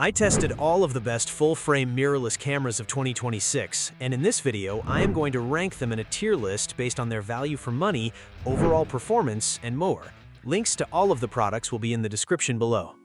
I tested all of the best full-frame mirrorless cameras of 2026, and in this video, I am going to rank them in a tier list based on their value for money, overall performance, and more. Links to all of the products will be in the description below.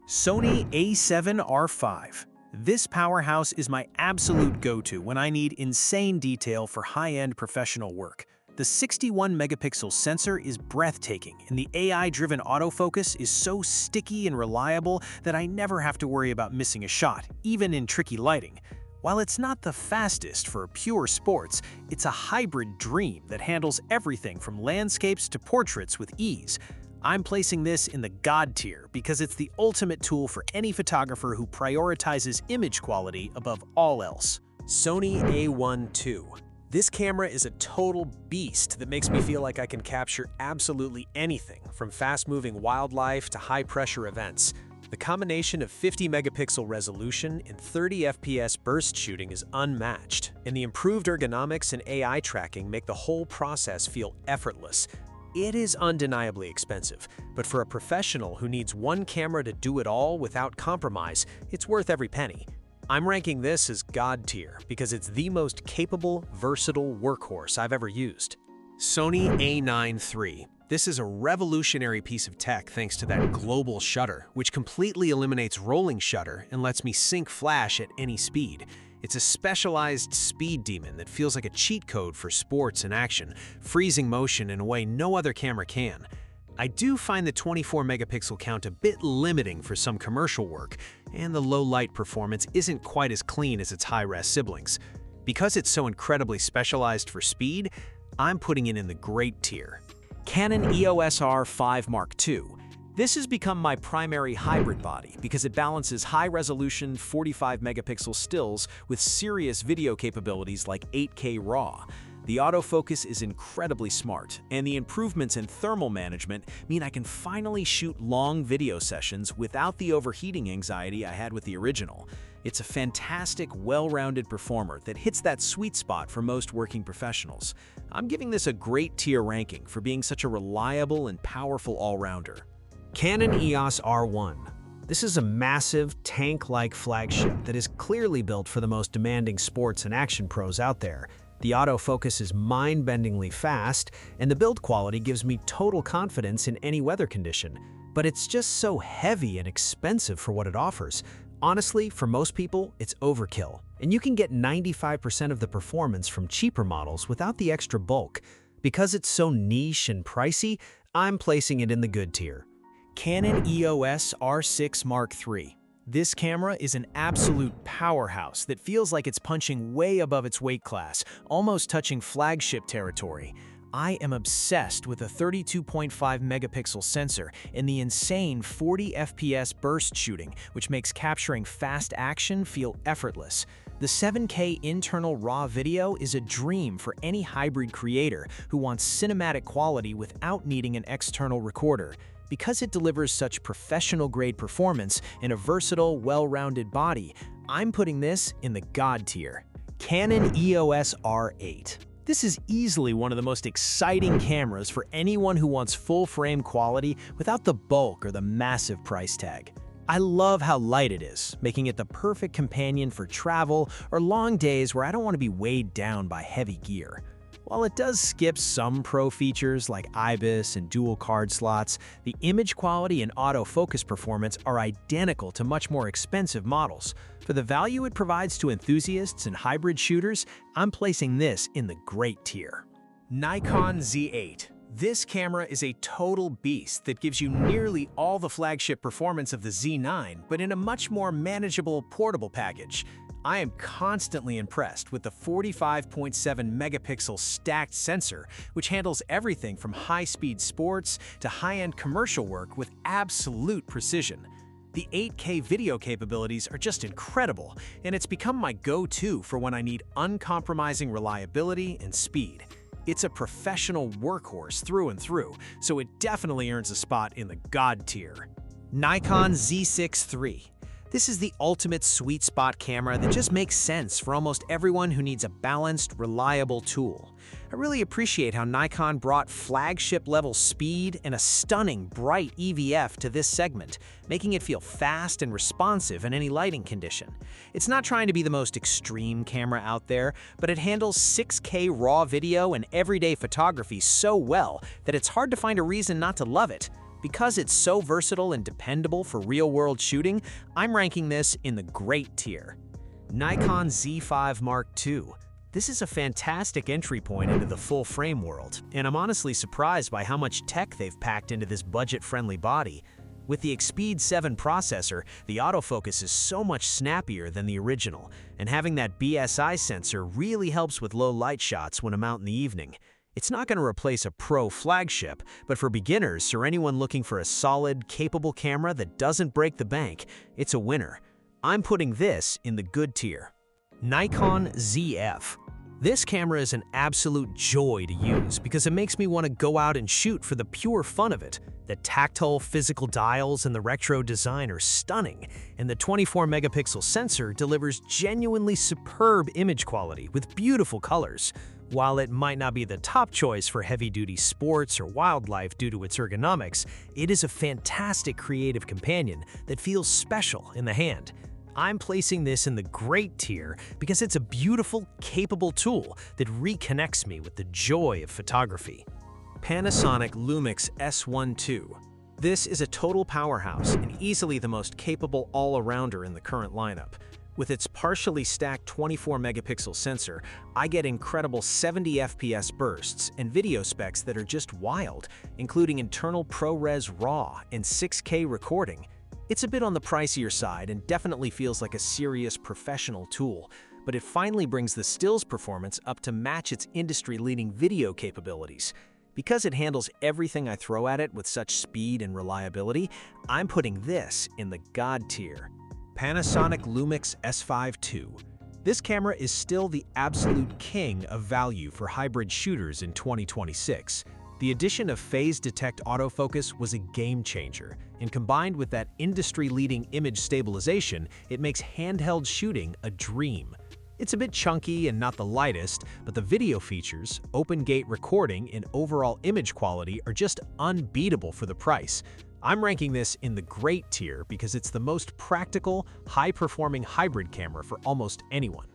Sony a7R5. This powerhouse is my absolute go-to when I need insane detail for high-end professional work. The 61-megapixel sensor is breathtaking, and the AI-driven autofocus is so sticky and reliable that I never have to worry about missing a shot, even in tricky lighting. While it's not the fastest for pure sports, it's a hybrid dream that handles everything from landscapes to portraits with ease. I'm placing this in the God tier because it's the ultimate tool for any photographer who prioritizes image quality above all else. Sony a1 II. This camera is a total beast that makes me feel like I can capture absolutely anything, from fast-moving wildlife to high-pressure events. The combination of 50-megapixel resolution and 30 FPS burst shooting is unmatched, and the improved ergonomics and AI tracking make the whole process feel effortless. It is undeniably expensive, but for a professional who needs one camera to do it all without compromise, it's worth every penny. I'm ranking this as God tier because it's the most capable, versatile workhorse I've ever used. Sony a9 III. This is a revolutionary piece of tech thanks to that global shutter, which completely eliminates rolling shutter and lets me sync flash at any speed. It's a specialized speed demon that feels like a cheat code for sports and action, freezing motion in a way no other camera can. I do find the 24-megapixel count a bit limiting for some commercial work, and the low-light performance isn't quite as clean as its high-res siblings. Because it's so incredibly specialized for speed, I'm putting it in the great tier. Canon EOS R5 Mark II. This has become my primary hybrid body because it balances high-resolution 45-megapixel stills with serious video capabilities like 8K RAW. The autofocus is incredibly smart, and the improvements in thermal management mean I can finally shoot long video sessions without the overheating anxiety I had with the original. It's a fantastic, well-rounded performer that hits that sweet spot for most working professionals. I'm giving this a great tier ranking for being such a reliable and powerful all-rounder. Canon EOS R1. This is a massive, tank-like flagship that is clearly built for the most demanding sports and action pros out there. The autofocus is mind-bendingly fast, and the build quality gives me total confidence in any weather condition. But it's just so heavy and expensive for what it offers. Honestly, for most people, it's overkill, and you can get 95% of the performance from cheaper models without the extra bulk. Because it's so niche and pricey, I'm placing it in the good tier. Canon EOS R6 Mark III. This camera is an absolute powerhouse that feels like it's punching way above its weight class, almost touching flagship territory. I am obsessed with a 32.5-megapixel sensor and the insane 40 FPS burst shooting, which makes capturing fast action feel effortless. The 7K internal RAW video is a dream for any hybrid creator who wants cinematic quality without needing an external recorder. Because it delivers such professional-grade performance in a versatile, well-rounded body, I'm putting this in the God tier. Canon EOS R8. This is easily one of the most exciting cameras for anyone who wants full-frame quality without the bulk or the massive price tag. I love how light it is, making it the perfect companion for travel or long days where I don't want to be weighed down by heavy gear. While it does skip some pro features like IBIS and dual card slots, the image quality and autofocus performance are identical to much more expensive models. For the value it provides to enthusiasts and hybrid shooters, I'm placing this in the great tier. Nikon Z8. This camera is a total beast that gives you nearly all the flagship performance of the Z9, but in a much more manageable, portable package. I am constantly impressed with the 45.7-megapixel stacked sensor, which handles everything from high-speed sports to high-end commercial work with absolute precision. The 8K video capabilities are just incredible, and it's become my go-to for when I need uncompromising reliability and speed. It's a professional workhorse through and through, so it definitely earns a spot in the God tier. Nikon Z6 III. This is the ultimate sweet spot camera that just makes sense for almost everyone who needs a balanced, reliable tool. I really appreciate how Nikon brought flagship-level speed and a stunning, bright EVF to this segment, making it feel fast and responsive in any lighting condition. It's not trying to be the most extreme camera out there, but it handles 6K raw video and everyday photography so well that it's hard to find a reason not to love it. Because it's so versatile and dependable for real-world shooting, I'm ranking this in the great tier. Nikon Z5 Mark II. This is a fantastic entry point into the full-frame world, and I'm honestly surprised by how much tech they've packed into this budget-friendly body. With the Expeed 7 processor, the autofocus is so much snappier than the original, and having that BSI sensor really helps with low light shots when I'm out in the evening. It's not going to replace a pro flagship, but for beginners or anyone looking for a solid, capable camera that doesn't break the bank, it's a winner. I'm putting this in the good tier. Nikon ZF. This camera is an absolute joy to use because it makes me want to go out and shoot for the pure fun of it. The tactile physical dials and the retro design are stunning, and the 24-megapixel sensor delivers genuinely superb image quality with beautiful colors. While it might not be the top choice for heavy-duty sports or wildlife due to its ergonomics, it is a fantastic creative companion that feels special in the hand. I'm placing this in the great tier because it's a beautiful, capable tool that reconnects me with the joy of photography. Panasonic Lumix S12. This is a total powerhouse and easily the most capable all-arounder in the current lineup. With its partially stacked 24-megapixel sensor, I get incredible 70 FPS bursts and video specs that are just wild, including internal ProRes RAW and 6K recording. It's a bit on the pricier side and definitely feels like a serious professional tool, but it finally brings the stills performance up to match its industry-leading video capabilities. Because it handles everything I throw at it with such speed and reliability, I'm putting this in the God tier. Panasonic Lumix S5 II. This camera is still the absolute king of value for hybrid shooters in 2026. The addition of phase detect autofocus was a game changer, and combined with that industry-leading image stabilization, it makes handheld shooting a dream. It's a bit chunky and not the lightest, but the video features, open gate recording, and overall image quality are just unbeatable for the price. I'm ranking this in the great tier because it's the most practical, high-performing hybrid camera for almost anyone.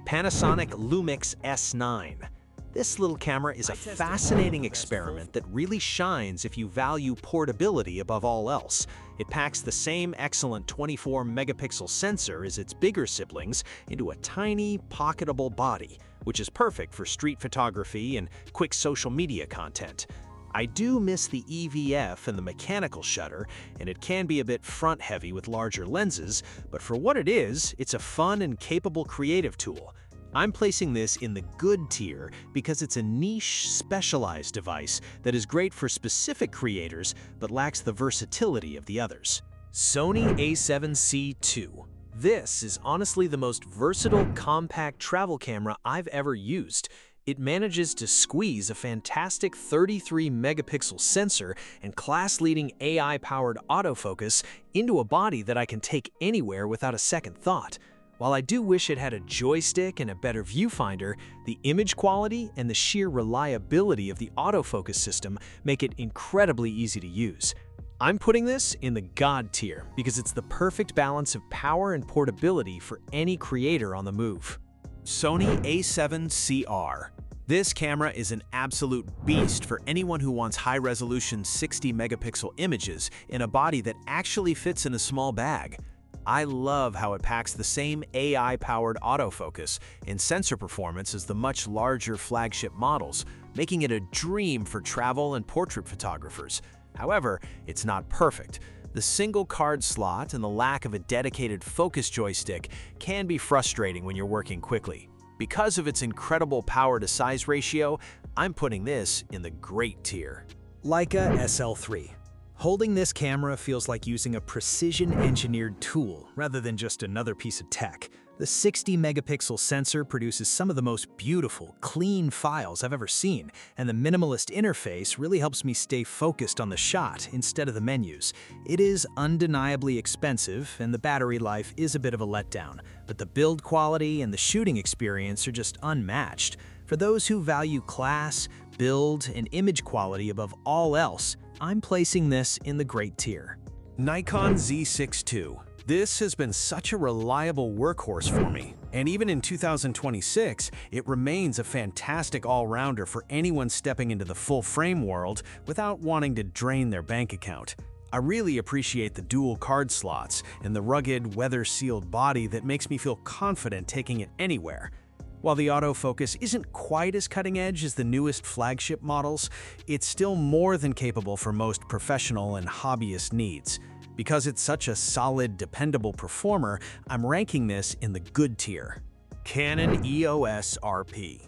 Panasonic Lumix S9. This little camera is a fascinating experiment that really shines if you value portability above all else. It packs the same excellent 24-megapixel sensor as its bigger siblings into a tiny, pocketable body, which is perfect for street photography and quick social media content. I do miss the EVF and the mechanical shutter, and it can be a bit front-heavy with larger lenses, but for what it is, it's a fun and capable creative tool. I'm placing this in the good tier because it's a niche, specialized device that is great for specific creators but lacks the versatility of the others. Sony a7C II. This is honestly the most versatile, compact travel camera I've ever used. It manages to squeeze a fantastic 33-megapixel sensor and class-leading AI-powered autofocus into a body that I can take anywhere without a second thought. While I do wish it had a joystick and a better viewfinder, the image quality and the sheer reliability of the autofocus system make it incredibly easy to use. I'm putting this in the God tier because it's the perfect balance of power and portability for any creator on the move. Sony a7CR. This camera is an absolute beast for anyone who wants high-resolution 60-megapixel images in a body that actually fits in a small bag. I love how it packs the same AI-powered autofocus and sensor performance as the much larger flagship models, making it a dream for travel and portrait photographers. However, it's not perfect. The single card slot and the lack of a dedicated focus joystick can be frustrating when you're working quickly. Because of its incredible power-to-size ratio, I'm putting this in the great tier. Leica SL3. Holding this camera feels like using a precision-engineered tool rather than just another piece of tech. The 60-megapixel sensor produces some of the most beautiful, clean files I've ever seen, and the minimalist interface really helps me stay focused on the shot instead of the menus. It is undeniably expensive, and the battery life is a bit of a letdown, but the build quality and the shooting experience are just unmatched. For those who value class, build, and image quality above all else, I'm placing this in the great tier. Nikon Z6 II. This has been such a reliable workhorse for me, and even in 2026, it remains a fantastic all-rounder for anyone stepping into the full-frame world without wanting to drain their bank account. I really appreciate the dual card slots and the rugged, weather-sealed body that makes me feel confident taking it anywhere. While the autofocus isn't quite as cutting-edge as the newest flagship models, it's still more than capable for most professional and hobbyist needs. Because it's such a solid, dependable performer, I'm ranking this in the good tier. Canon EOS RP.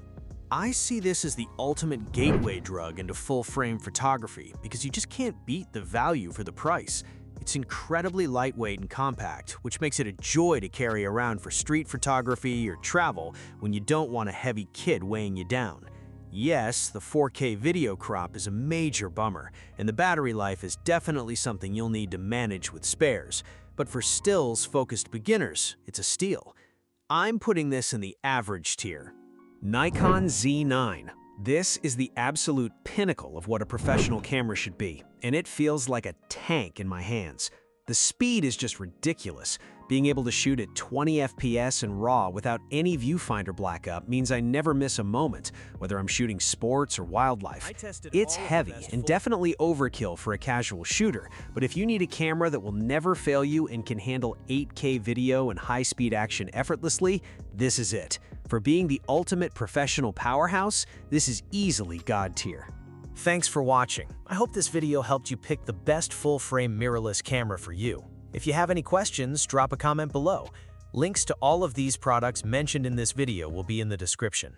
I see this as the ultimate gateway drug into full-frame photography because you just can't beat the value for the price. It's incredibly lightweight and compact, which makes it a joy to carry around for street photography or travel when you don't want a heavy kid weighing you down. Yes, the 4K video crop is a major bummer, and the battery life is definitely something you'll need to manage with spares, but for stills-focused beginners, it's a steal. I'm putting this in the average tier. Nikon Z9. This is the absolute pinnacle of what a professional camera should be, and it feels like a tank in my hands. The speed is just ridiculous. Being able to shoot at 20 FPS in RAW without any viewfinder blackout means I never miss a moment, whether I'm shooting sports or wildlife. It's heavy and definitely overkill for a casual shooter, but if you need a camera that will never fail you and can handle 8K video and high-speed action effortlessly, this is it. For being the ultimate professional powerhouse, this is easily God tier. Thanks for watching. I hope this video helped you pick the best full-frame mirrorless camera for you. If you have any questions, drop a comment below. Links to all of these products mentioned in this video will be in the description.